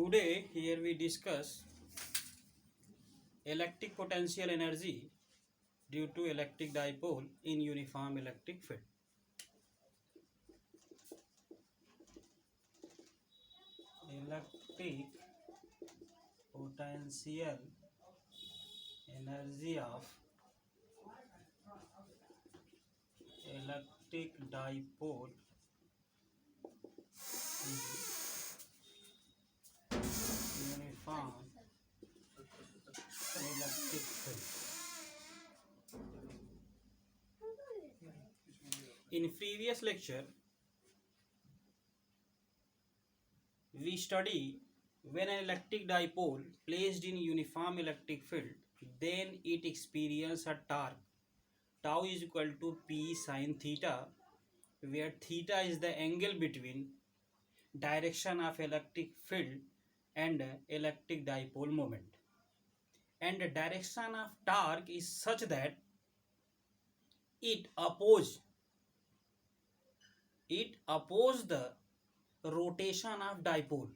Today here we discuss electric potential energy due to electric dipole in uniform electric field. Electric potential energy of electric dipole in uniform electric field. In previous lecture, we study when an electric dipole placed in uniform electric field, then it experiences a torque. Tau is equal to P sine theta, where theta is the angle between direction of electric field and electric dipole moment. And the direction of torque is such that it opposes the rotation of dipole.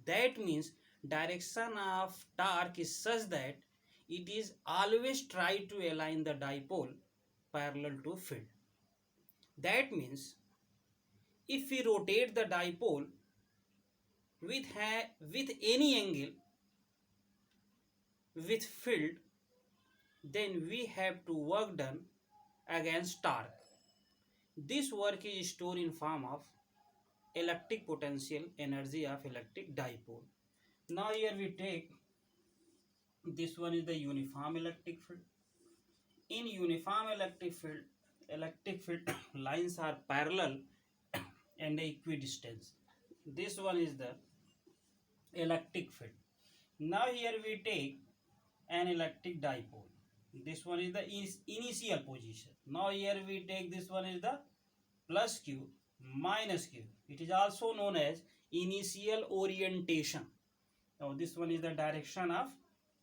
That means direction of torque is such that it is always try to align the dipole parallel to field. That means if we rotate the dipole with any angle with field, then we have to work done against torque. This work is stored in form of electric potential energy of electric dipole. Now here we take this one is the uniform electric field. In uniform electric field lines are parallel and equidistant. This one is the electric field. Now here we take an electric dipole. This one is the initial position. Now here we take this one is the plus q minus q. It is also known as initial orientation. Now this one is the direction of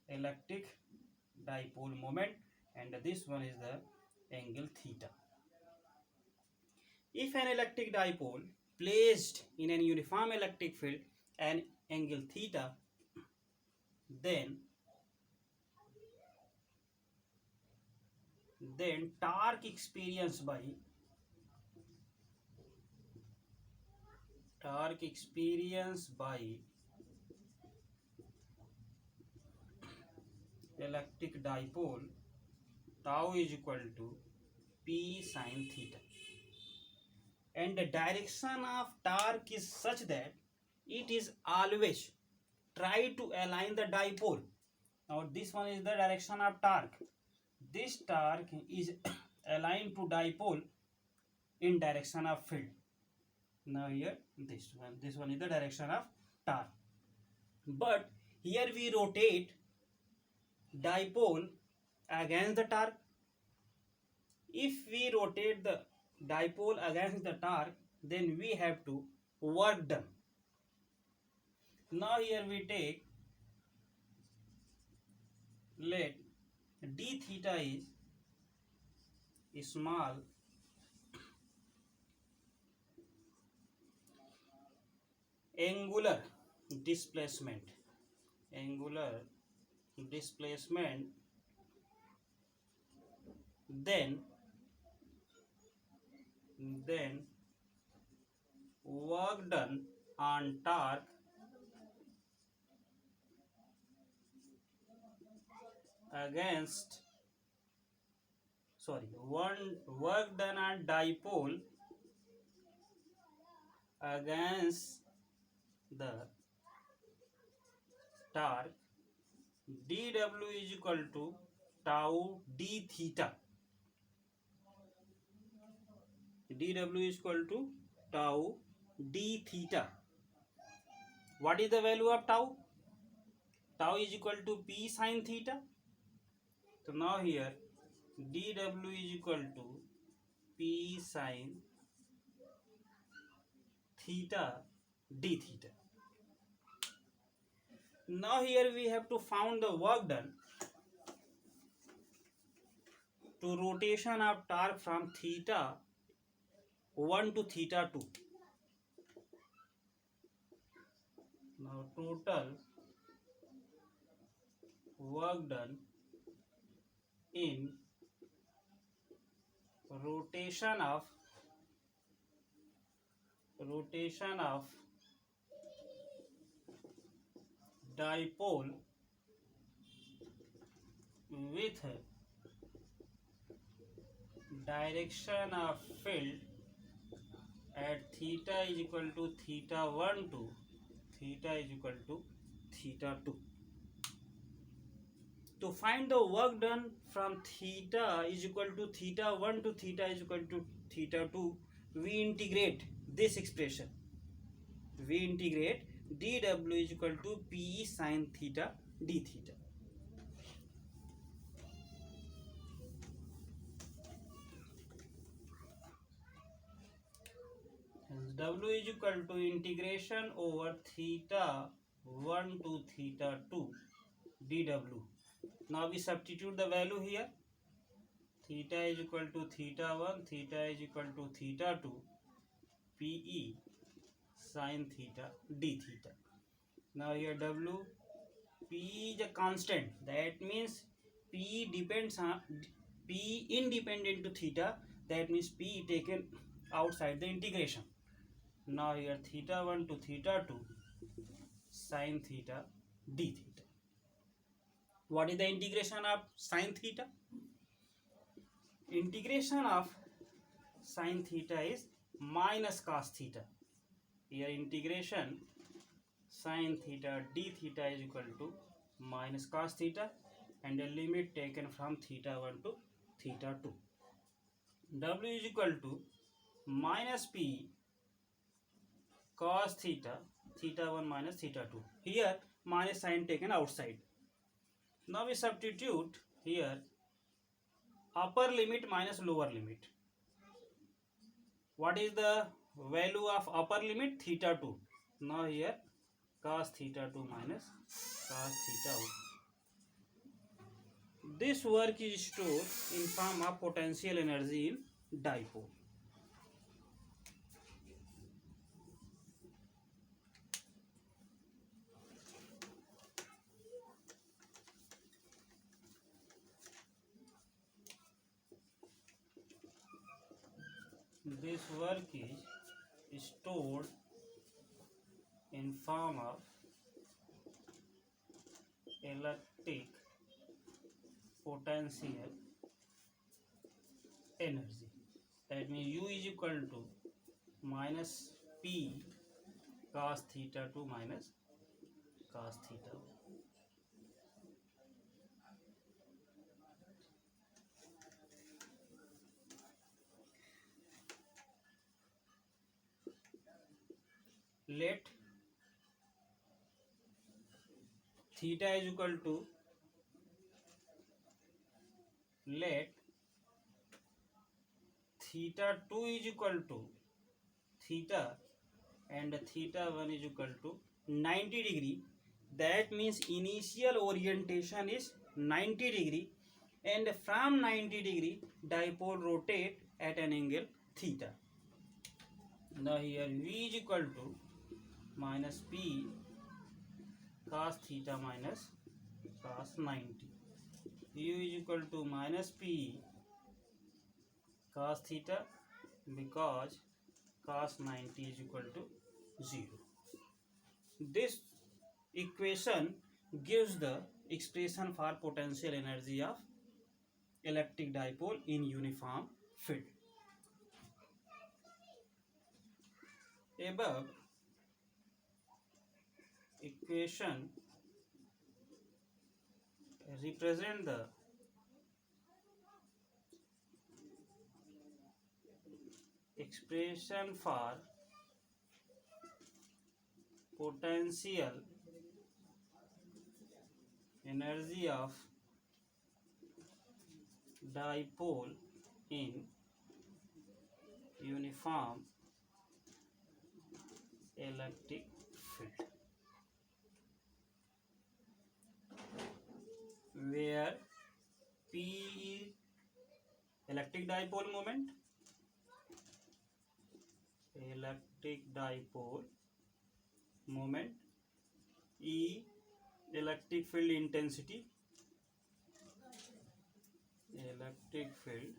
electric dipole moment and this one is the angle theta. If an electric dipole placed in an uniform electric field and angle theta, then torque experienced by electric dipole tau is equal to P sine theta, and the direction of torque is such that it is always try to align the dipole. Now this one is the direction of torque. This torque is aligned to dipole in direction of field. Now here this one is the direction of torque. But here we rotate dipole against the torque. If we rotate the dipole against the torque, then we have to work done. Now here we take, let d theta is small angular displacement, then work done on torque work done on dipole against the torque. dw is equal to tau d theta. dw is equal to tau d theta. What is the value of tau? Tau is equal to P sine theta. So now here dw is equal to P sine theta d theta. Now here we have to find the work done to rotation of torque from theta 1 to theta 2. Now total work done in rotation of dipole with direction of field at theta is equal to theta 1 to theta is equal to theta 2. To find the work done from theta is equal to theta 1 to theta is equal to theta 2, we integrate this expression. We integrate dw is equal to pe sin theta d theta. Hence w is equal to integration over theta 1 to theta 2 dw. Now we substitute the value here. Theta is equal to theta 1, theta is equal to theta 2, pe sin theta d theta. Now here w, p is a constant. That means p depends on p independent to theta. That means p taken outside the integration. Now here theta 1 to theta 2 sin theta d theta. What is the integration of sin theta? Integration of sin theta is minus cos theta. Here integration sin theta d theta is equal to minus cos theta, and the limit taken from theta 1 to theta 2. W is equal to minus p cos theta, theta 1 minus theta 2. Here minus sign taken outside. Now we substitute here upper limit minus lower limit. What is the value of upper limit? Theta 2. Now here cos theta 2 minus cos theta 1. This work is stored in form of potential energy in dipole. This work is stored in form of electric potential energy. That means U is equal to minus P cos theta 2 minus cos theta 1. Let theta is equal to, let theta 2 is equal to theta and theta 1 is equal to 90 degree. That means initial orientation is 90 degree, and from 90 degree dipole rotate at an angle theta. Now here V is equal to minus P cos theta minus cos 90. U is equal to minus P cos theta, because cos 90 is equal to 0. This equation gives the expression for potential energy of electric dipole in uniform field. Above equation represent the expression for potential energy of dipole in uniform electric field, where P is electric dipole moment, E electric field intensity, electric field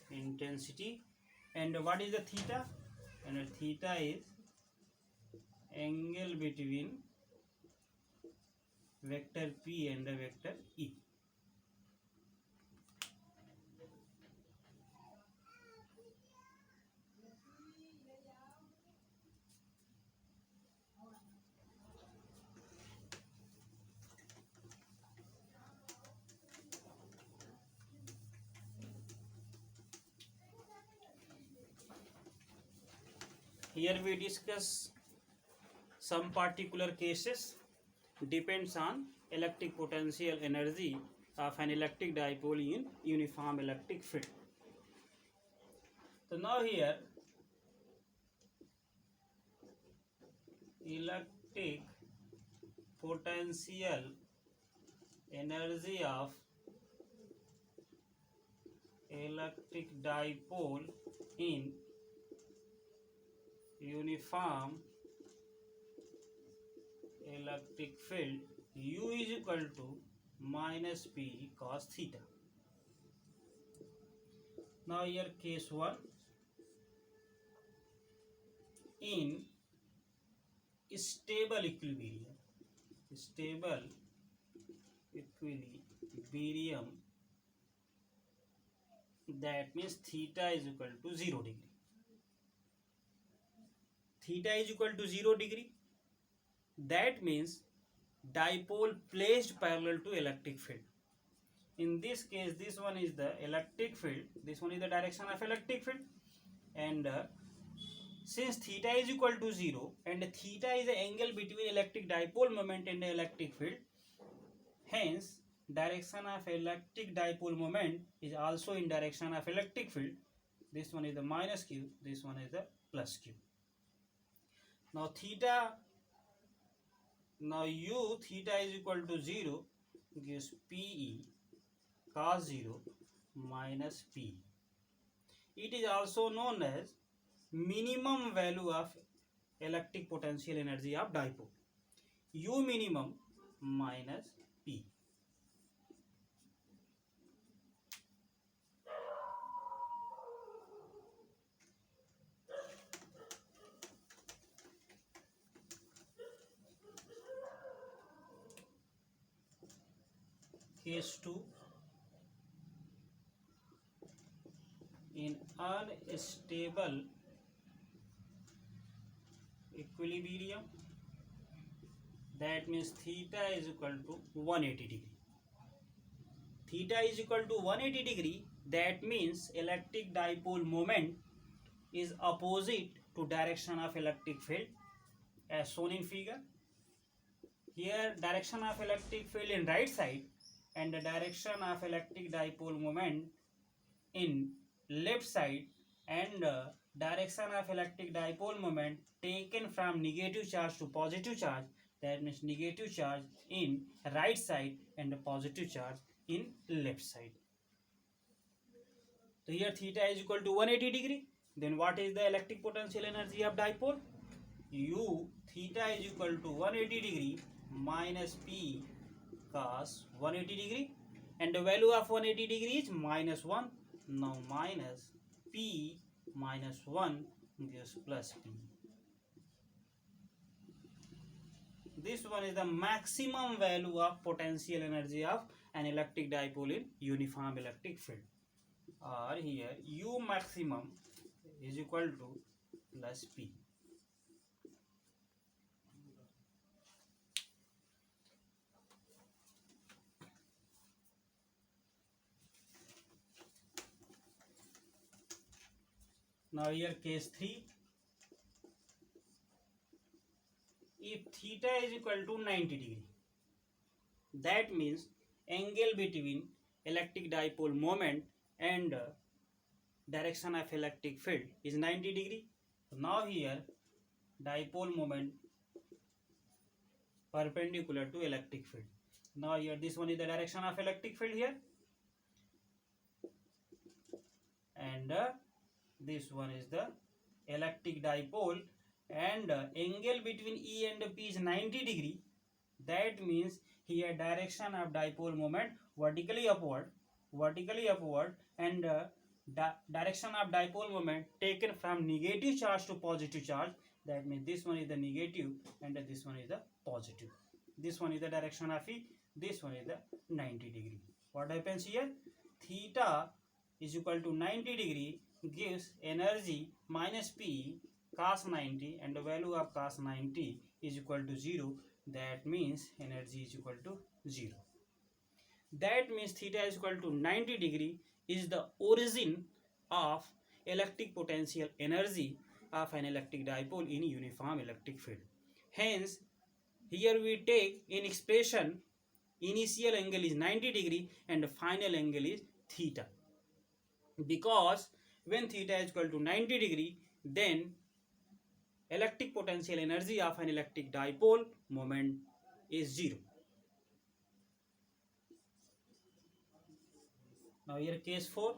intensity. And what is the theta? And theta is angle between vector P and the vector E. Here we discuss some particular cases depends on electric potential energy of an electric dipole in uniform electric field. So now here electric potential energy of electric dipole in uniform electric field U is equal to minus P cos theta. Now here case 1, in stable equilibrium, that means theta is equal to 0 degree. Theta is equal to 0 degree. That means dipole placed parallel to electric field. In this case, this one is the electric field, this one is the direction of electric field, and since theta is equal to 0 and theta is the angle between electric dipole moment and the electric field, hence direction of electric dipole moment is also in direction of electric field. This one is the minus q, this one is the plus q. Now u theta is equal to 0 gives Pe cos 0 minus P. It is also known as minimum value of electric potential energy of dipole, U minimum minus P. Case 2, in unstable equilibrium, that means theta is equal to 180 degree. Theta is equal to 180 degree, that means electric dipole moment is opposite to direction of electric field as shown in figure. Here direction of electric field in right side and the direction of electric dipole moment in left side, and direction of electric dipole moment taken from negative charge to positive charge, that means negative charge in right side and the positive charge in left side. So here theta is equal to 180 degree. Then what is the electric potential energy of dipole? U theta is equal to 180 degree minus P cos 180 degree, and the value of 180 degree is minus 1. Now minus P minus 1 gives plus P. This one is the maximum value of potential energy of an electric dipole in uniform electric field. Or here U maximum is equal to plus P. Now here case 3, if theta is equal to 90 degree, that means angle between electric dipole moment and direction of electric field is 90 degree. Now here dipole moment perpendicular to electric field. Now here this one is the direction of electric field here, and this one is the electric dipole, and angle between E and P is 90 degree, that means here direction of dipole moment vertically upward, and direction of dipole moment taken from negative charge to positive charge, that means this one is the negative and this one is the positive. This one is the direction of E, this one is the 90 degree. What happens here? Theta is equal to 90 degree gives energy minus P cos 90, and the value of cos 90 is equal to 0, that means energy is equal to 0. That means theta is equal to 90 degree is the origin of electric potential energy of an electric dipole in uniform electric field. Hence, here we take in expression initial angle is 90 degree and final angle is theta, because when theta is equal to 90 degree, then electric potential energy of an electric dipole moment is 0. Now here case 4.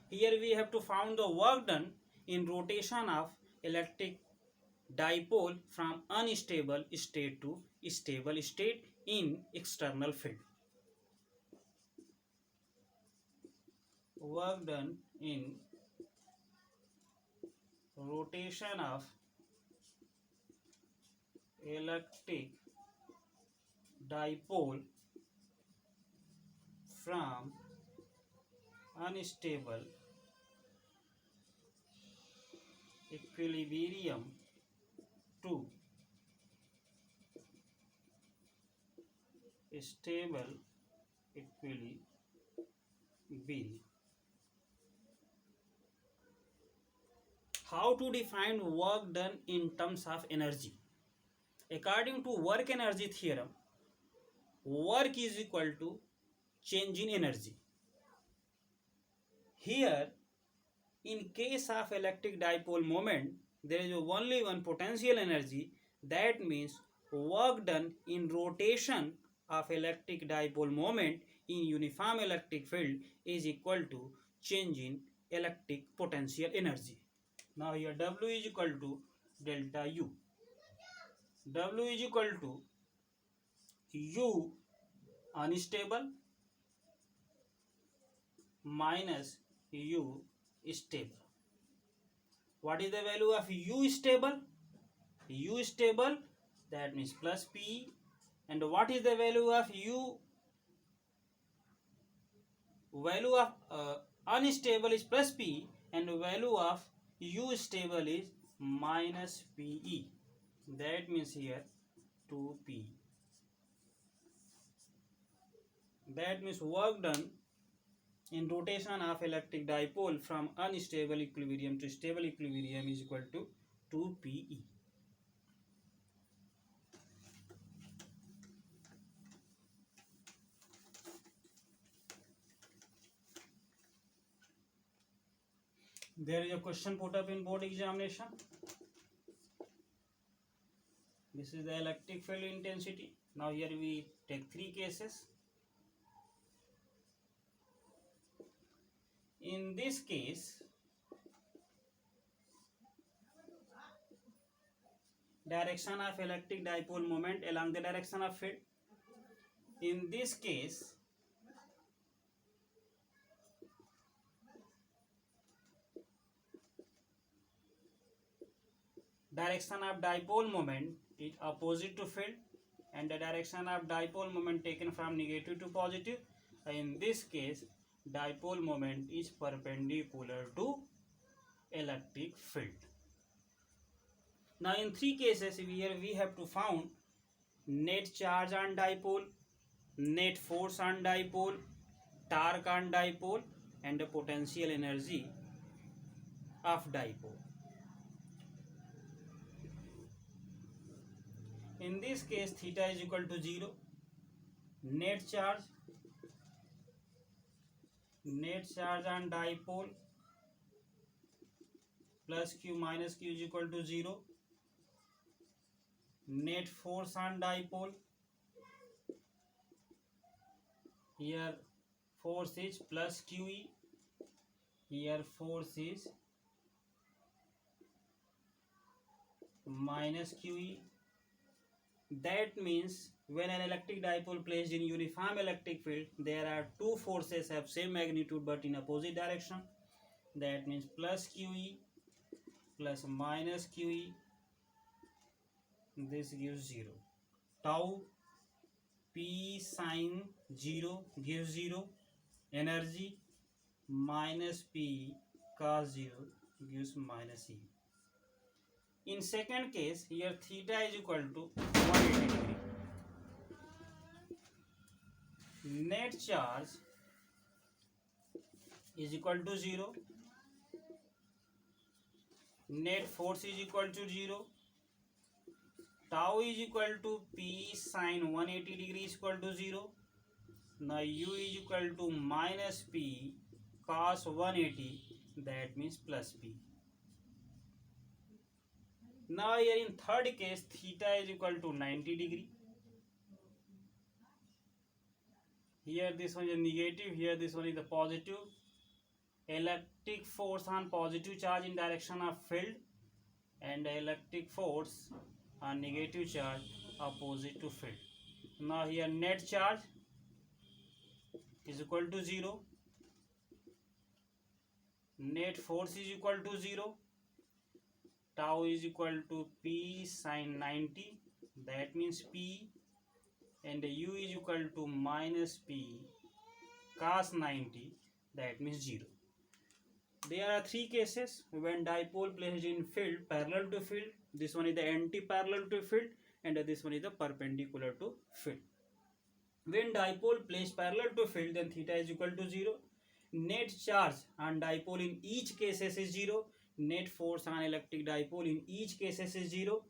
Here we have to find the work done in rotation of electric dipole from unstable state to stable state in external field. Work done in rotation of electric dipole from unstable equilibrium to stable equilibrium. How to define work done in terms of energy? According to work energy theorem, work is equal to change in energy. Here, in case of electric dipole moment, there is only one potential energy, that means work done in rotation of electric dipole moment in uniform electric field is equal to change in electric potential energy. Now here W is equal to delta U. W is equal to U unstable minus U stable. What is the value of U stable? U stable, that means plus P. And what is the value of U? Value of unstable is plus P, and value of U stable is minus PE. That means here 2P. That means work done in rotation of electric dipole from unstable equilibrium to stable equilibrium is equal to 2Pe. There is a question put up in board examination. This is the electric field intensity. Now here we take 3 cases. In this case, direction of electric dipole moment along the direction of field. In this case, direction of dipole moment is opposite to field, and the direction of dipole moment taken from negative to positive. In this case, dipole moment is perpendicular to electric field. Now in 3 cases here we have to found net charge on dipole, net force on dipole, torque on dipole, and the potential energy of dipole. In this case, theta is equal to 0. Net charge on dipole plus Q minus Q is equal to 0. Net force on dipole, here force is plus QE, here force is minus QE. That means when an electric dipole placed in uniform electric field, there are two forces have same magnitude but in opposite direction. That means plus QE plus minus QE. This gives 0. Tau P sine 0 gives 0. Energy minus P cos 0 gives minus E. In second case, here theta is equal to 180 degree. Net charge is equal to 0. Net force is equal to 0. Tau is equal to P sine 180 degree is equal to 0. Now U is equal to minus P cos 180, that means plus P. Now here in third case, theta is equal to 90 degree. Here this one is negative, here this one is the positive. Electric force on positive charge in direction of field and electric force on negative charge opposite to field. Now here net charge is equal to 0. Net force is equal to 0. Tau is equal to P sine 90, that means P, and U is equal to minus P cos 90, that means 0. There are three cases when dipole placed in field parallel to field. This one is the anti-parallel to field and this one is the perpendicular to field. When dipole placed parallel to field, then theta is equal to 0. Net charge on dipole in each cases is 0. Net force on electric dipole in each cases is 0.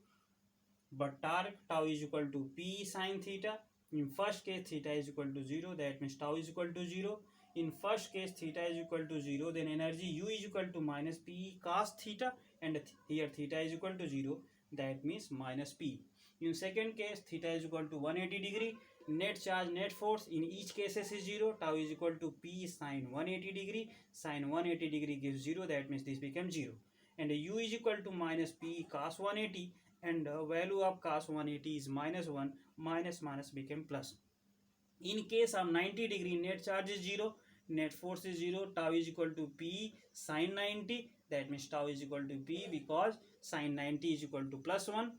But torque tau is equal to P sine theta. In first case theta is equal to 0, that means tau is equal to 0. In first case theta is equal to 0, then energy U is equal to minus P cos theta, and here theta is equal to 0, that means minus P. In second case theta is equal to 180 degree. Net charge, net force in each cases is 0. Tau is equal to P sine 180 degree. Sine 180 degree gives 0, that means this becomes 0. And U is equal to minus P cos 180, and value of cos 180 is minus 1. Minus minus became plus. In case of 90 degree, net charge is 0, net force is 0, tau is equal to P sine 90, that means tau is equal to P because sine 90 is equal to plus 1,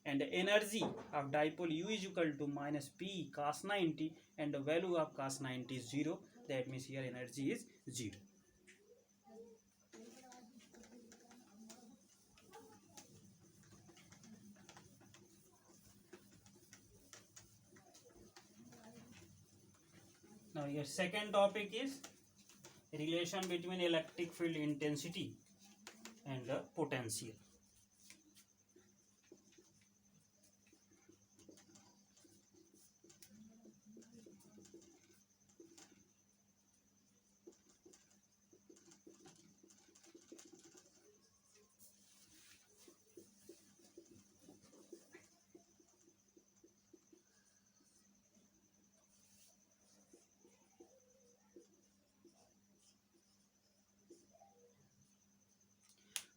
and the energy of dipole U is equal to minus P cos 90, and the value of cos 90 is 0, that means here energy is 0. Now your second topic is relation between electric field intensity and potential.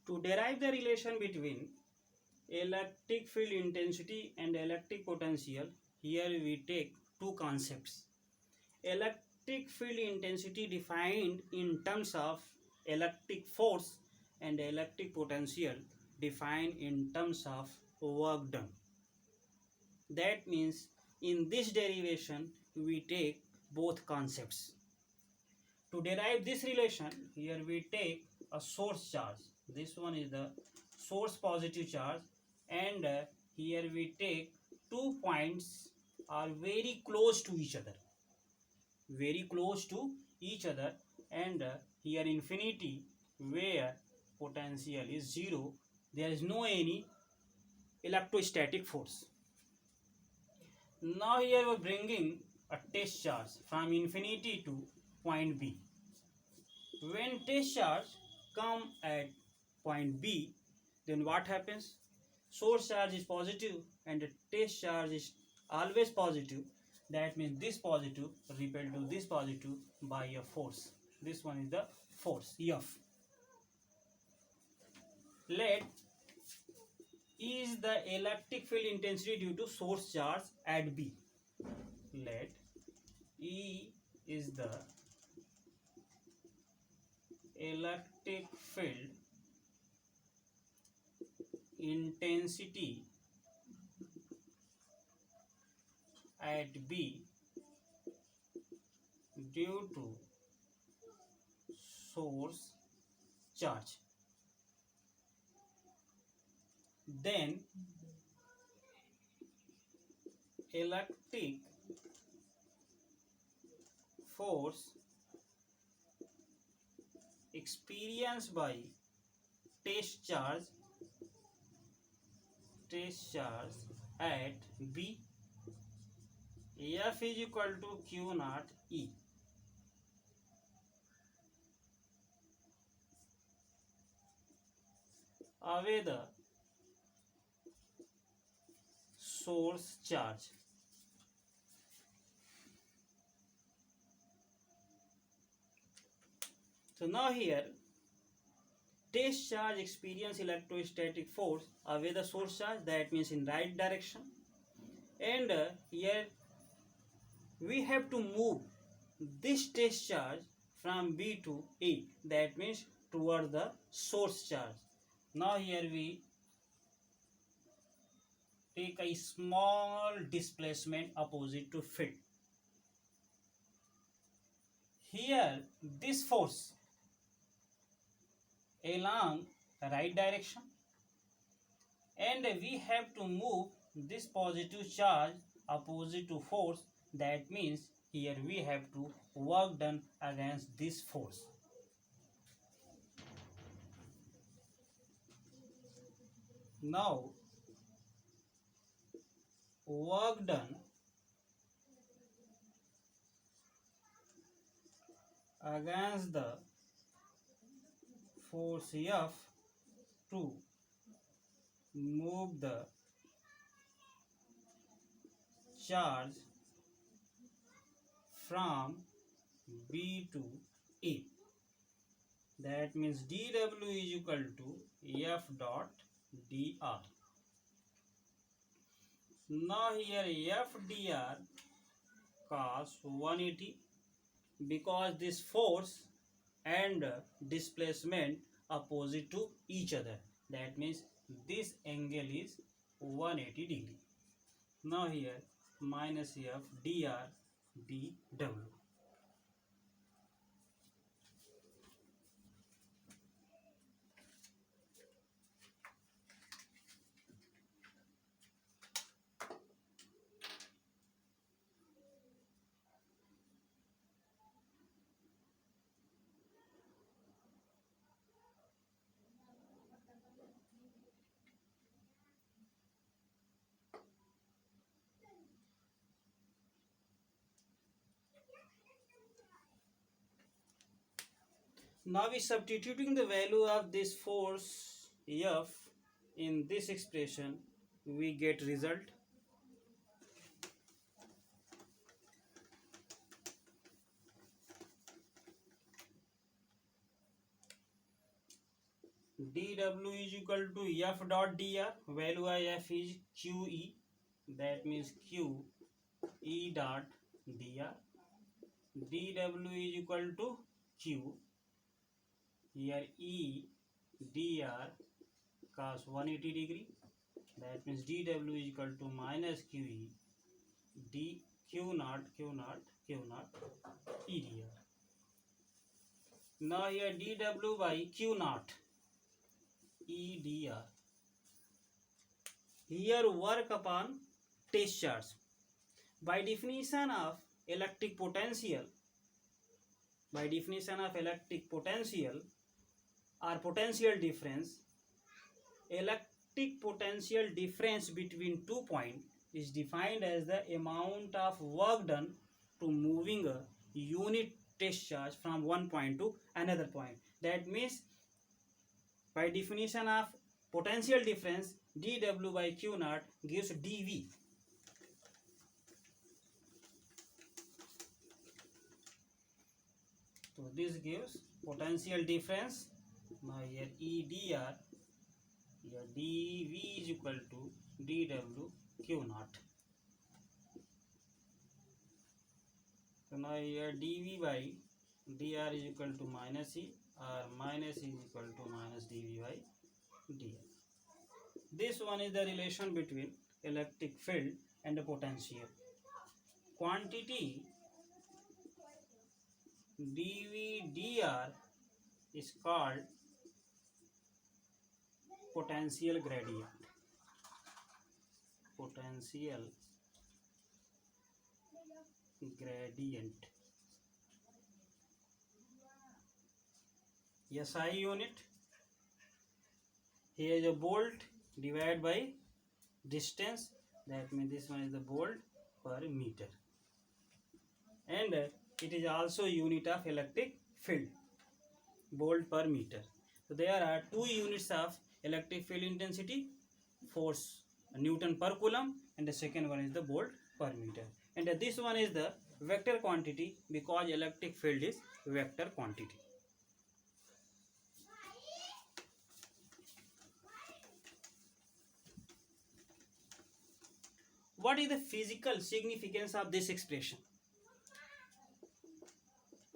To derive the relation between electric field intensity and electric potential, here we take two concepts. Electric field intensity defined in terms of electric force and electric potential defined in terms of work done. That means in this derivation we take both concepts. To derive this relation, here we take a source charge. This one is the source positive charge, and here we take 2 points are very close to each other. Very close to each other, and here infinity where potential is 0, there is no any electrostatic force. Now here we are bringing a test charge from infinity to point B. When test charge come at point B, then what happens? Source charge is positive and the test charge is always positive. That means this positive repelled to this positive by a force. This one is the force F. Let is the electric field intensity due to source charge at B. Let E is the electric field intensity at B due to source charge. Then electric force experienced by test charge at B, F is equal to Q naught E. Away the source charge. So now here test charge experience electrostatic force away the source charge, that means in right direction, and here we have to move this test charge from B to A, that means toward the source charge. Now here we take a small displacement opposite to field. Here this force along right direction, and we have to move this positive charge opposite to force, that means here we have to work done against this force. Now work done against the force F to move the charge from B to A. That means dW is equal to F dot dr. Now here F dr cos 180, because this force and displacement opposite to each other, that means this angle is 180 degree. Now here minus F dr dw. Now we substituting the value of this force F in this expression, we get result. dW is equal to F dot dr, value of F is QE, that means Q E dot dr. dW is equal to Q, here E dr cos 180 degree, that means dW is equal to minus QE d Q naught E dr. Now here dW by Q naught E dr. Here work upon test charge. By definition of electric potential, or potential difference, electric potential difference between 2 points is defined as the amount of work done to moving a unit test charge from one point to another point. That means by definition of potential difference, dW by Q naught gives dV. So this gives potential difference. Now here E dr here dV is equal to dW q naught. So now here dV by dr is equal to minus E, or minus E is equal to minus dV by dr. This one is the relation between electric field and the potential. Quantity dV dr is called potential gradient. Potential gradient. SI unit. Here is a volt divided by distance. That means this one is the volt per meter. And it is also unit of electric field, volt per meter. So there are two units of electric field intensity: force Newton per coulomb, and the second one is the volt per meter. And this one is the vector quantity, because electric field is vector quantity. What is the physical significance of this expression?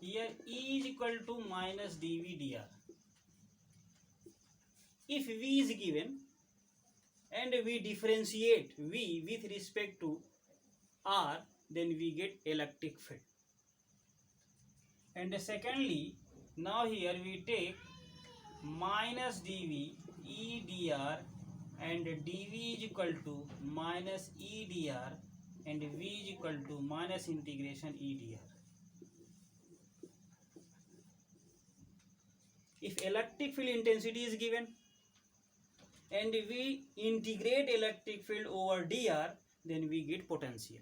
Here E is equal to minus dV dr. If V is given and we differentiate V with respect to R, then we get electric field. And secondly, now here we take minus dV E dr, and dV is equal to minus E dr, and V is equal to minus integration E dr. If electric field intensity is given and we integrate electric field over dr, then we get potential.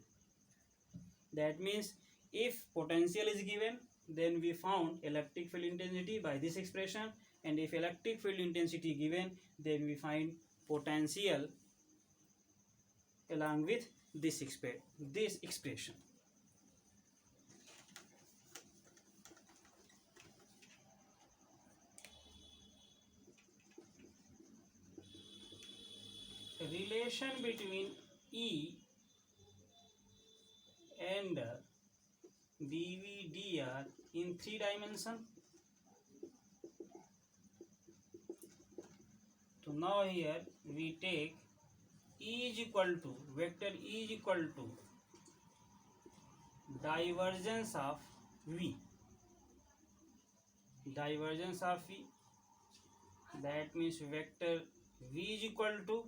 That means if potential is given, then we found electric field intensity by this expression, and if electric field intensity given, then we find potential along with this expression. Relation between E and dV dr in 3 dimensions. So now here we take E is equal to, vector E is equal to divergence of V. Divergence of V, that means vector V is equal to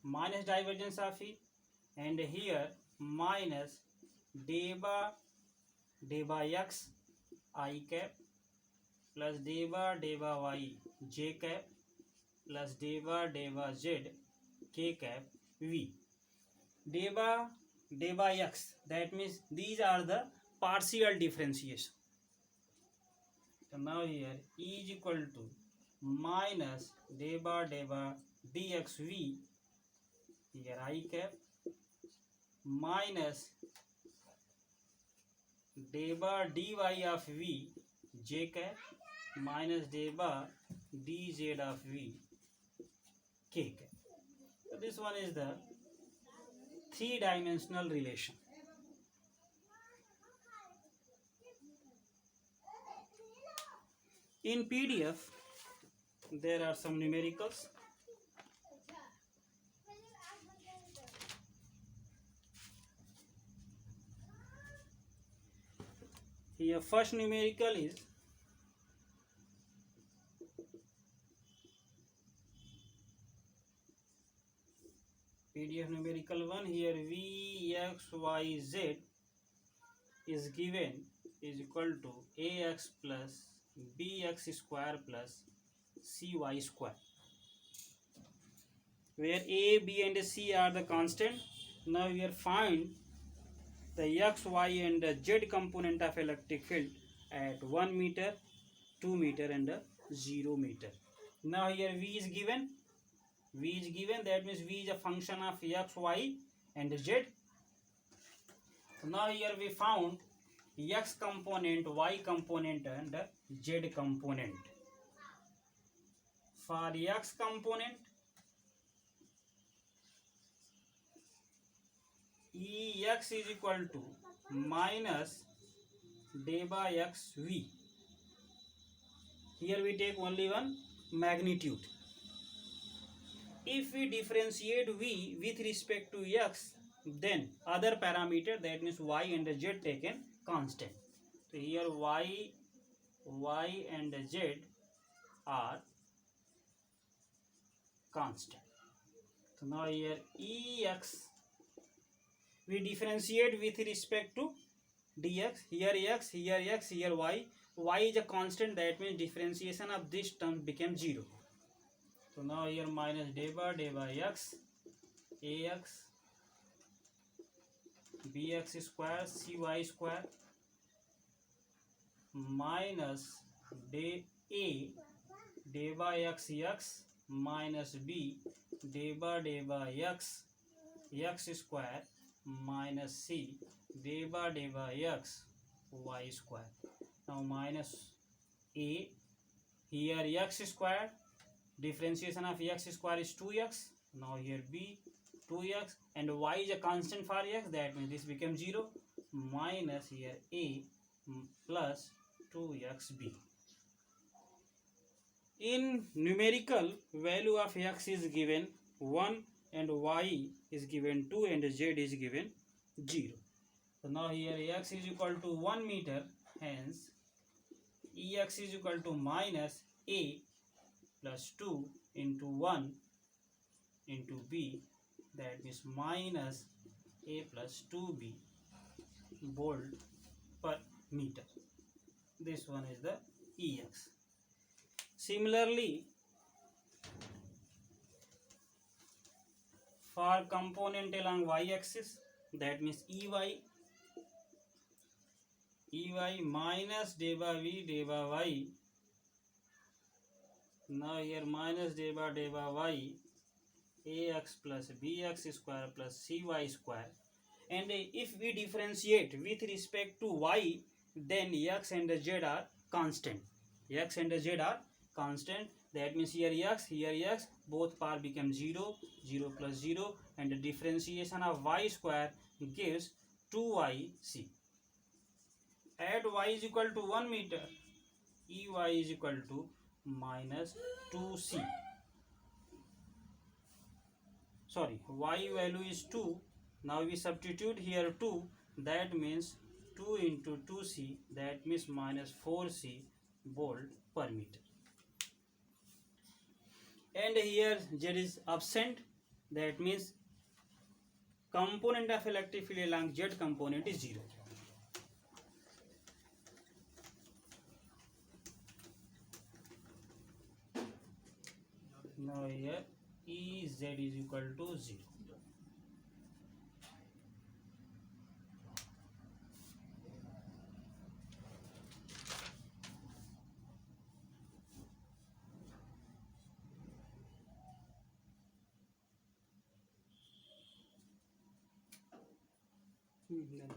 minus divergence of E, and here minus deva x I cap plus deva y j cap plus deva z k cap V. Deva x, that means these are the partial differentiation. So now here E is equal to minus deva dxv, here I cap, minus deva dy of v j cap, minus deva dz of v k cap. So this one is the 3-dimensional relation. In PDF, there are some numericals. Here first numerical is PDF numerical 1. Here V x y z is given is equal to ax plus bx square plus cy square, where a, b and c are the constant. Now here find the x, y and the z component of electric field at 1 meter, 2 meter and 0 meter. Now here v is given, that means v is a function of x, y and z. So now here we found x component, y component and z component. for x component, Ex is equal to minus day by x v. Here we take only one magnitude. If we differentiate v with respect to x, then other parameter, that means y and z, taken constant. So here y and z are constant. So now here Ex we differentiate with respect to dx. Here x, here x, here y. Y is a constant, that means differentiation of this term became 0. So now here minus day by x, ax bx square cy square minus day by x minus b day by x square minus c day by x y square. Now minus a, here x square, differentiation of x square is 2x. Now here b 2x, and y is a constant for x, that means this becomes 0, minus here a plus 2xb. In numerical, value of x is given 1 and y is given 2 and z is given 0. So now here x is equal to 1 meter, hence Ex is equal to minus a plus 2 into 1 into b, that means minus a plus 2b volt per meter. This one is the Ex. Similarly, for component along y-axis, that means Ey minus day by v day by y. Now here minus day by y, ax plus bx square plus cy square. And if we differentiate with respect to y, then x and z are constant. X and z are constant. That means here x, both part become 0, 0 plus 0, and the differentiation of y square gives 2yc. At y is equal to 1 meter, Ey is equal to minus 2c. Sorry, y value is 2. Now we substitute here 2, that means 2 into 2c, that means minus 4c volt per meter. And here z is absent, that means component of electric field along z component is 0. Now here Ez is equal to 0. Then